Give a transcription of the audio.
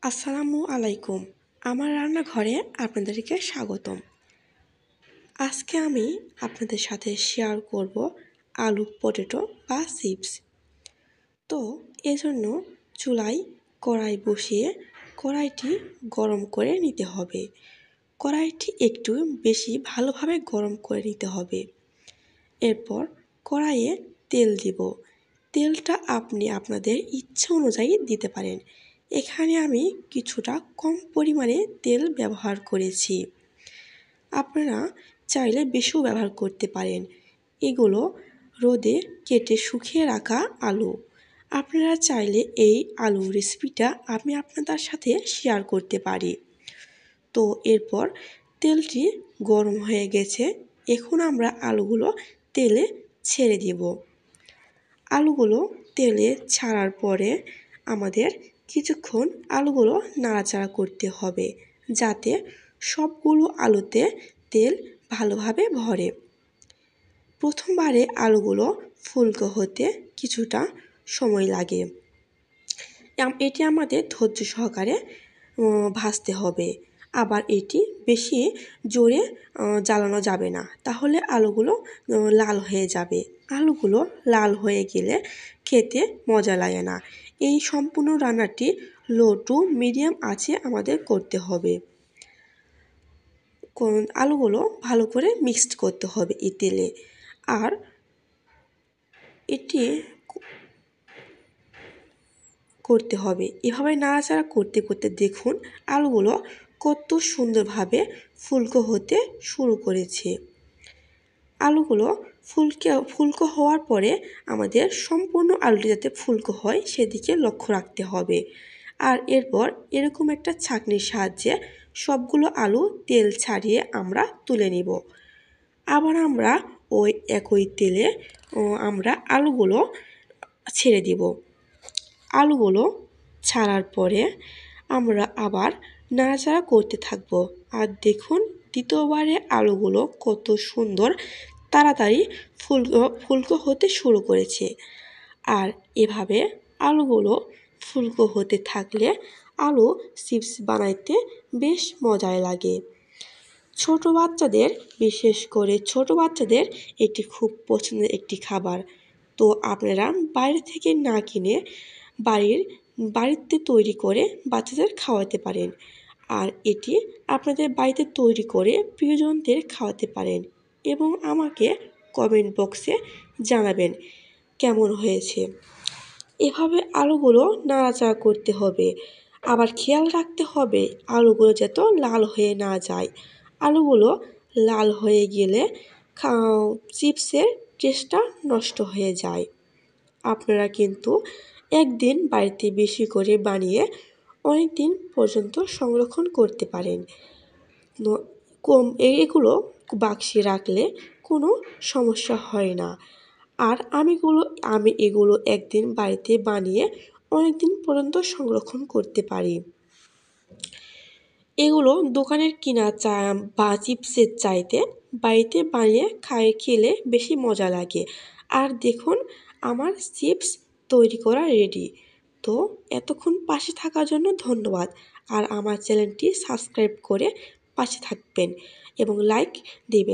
আসসালামু আলাইকুম। আমার রান্নাঘরে আপনাদেরকে স্বাগতম। আজকে আমি আপনাদের সাথে শেয়ার করব আলু পটেটো বা চিপস। তো এজন্য চুলায় কড়াই বসিয়ে কড়াইটি গরম করে নিতে হবে। কড়াইটি একটু বেশি ভালোভাবে গরম করে নিতে হবে। এরপর কড়াইয়ে তেল দিব। তেলটা আপনি আপনাদের ইচ্ছা অনুযায়ী দিতে পারেন। এখানে আমি কিছুটা কম পরিমাণে তেল ব্যবহার করেছি। আপনারা চাইলে বেশিও ব্যবহার করতে পারেন। এগুলো রোদে কেটে শুকিয়ে রাখা আলু। আপনারা চাইলে এই আলু রেসিপিটা আমি আপনাদের সাথে শেয়ার করতে পারি। তো এরপর তেলটি গরম হয়ে গেছে। এখন আমরা আলুগুলো তেলে ছেড়ে দিব। আলুগুলো তেলে ছাড়ার পরে আমাদের কিছুক্ষণ আলুগুলো নাড়াচাড়া করতে হবে, যাতে সবগুলো আলুতে তেল ভালোভাবে ভরে। প্রথমবারে আলুগুলো ফুলকো হতে কিছুটা সময় লাগে। এটি আমাদের ধৈর্য সহকারে ভাজতে হবে। আবার এটি বেশি জোরে জ্বালানো যাবে না, তাহলে আলুগুলো লাল হয়ে যাবে। আলুগুলো লাল হয়ে গেলে খেতে মজা লাগে না। এই সম্পূর্ণ রান্নাটি লো টু মিডিয়াম আঁচে আমাদের করতে হবে। আলুগুলো ভালো করে মিক্সড করতে হবে এই তেলে। আর এটি করতে হবে এভাবে নাড়াচাড়া করতে করতে দেখুন আলুগুলো কত সুন্দরভাবে ফুলকো হতে শুরু করেছে। আলুগুলো ফুলকো হওয়ার পরে আমাদের সম্পূর্ণ আলুটি যাতে ফুলকো হয় সেদিকে লক্ষ্য রাখতে হবে। আর এরপর এরকম একটা ছাঁকনির সাহায্যে সবগুলো আলু তেল ছাড়িয়ে আমরা তুলে নিব। আবার আমরা ওই একই তেলে আমরা আলুগুলো ছেড়ে দিব। আলুগুলো ছাড়ার পরে আমরা আবার নাড়াচাড়া করতে থাকব। আর দেখুন দ্বিতীয়বারে আলুগুলো কত সুন্দর তাড়াতাড়ি ফুলকো হতে শুরু করেছে। আর এভাবে আলুগুলো ফুলকো হতে থাকলে আলু চিপস বানাইতে বেশ মজাই লাগে। বিশেষ করে ছোট বাচ্চাদের এটি খুব পছন্দের একটি খাবার। তো আপনারা বাইরে থেকে না কিনে বাড়িতে তৈরি করে বাচ্চাদের খাওয়াতে পারেন। আর এটি আপনাদের বাড়িতে তৈরি করে প্রিয়জনদের খাওয়াতে পারেন এবং আমাকে কমেন্ট বক্সে জানাবেন কেমন হয়েছে। এভাবে আলুগুলো নাড়াচাড়া করতে হবে। আবার খেয়াল রাখতে হবে আলুগুলো যাতে লাল হয়ে না যায়। আলুগুলো লাল হয়ে গেলে চিপসের টেস্টটা নষ্ট হয়ে যায়। আপনারা কিন্তু একদিন বাড়িতে বেশি করে বানিয়ে অনেক দিন পর্যন্ত সংরক্ষণ করতে পারেন। এগুলো বাক্সে রাখলে কোনো সমস্যা হয় না। আর আমি এগুলো একদিন বাড়িতে বানিয়ে অনেক দিন পর্যন্ত সংরক্ষণ করতে পারি। এগুলো দোকানের কিনা বা চিপসের চাইতে বাড়িতে বানিয়ে খেলে বেশি মজা লাগে। আর দেখুন আমার চিপস তৈরি করা রেডি। তো এতক্ষণ পাশে থাকার জন্য ধন্যবাদ। আর আমার চ্যানেলটি সাবস্ক্রাইব করে পাশে থাকবেন এবং লাইক দিবেন।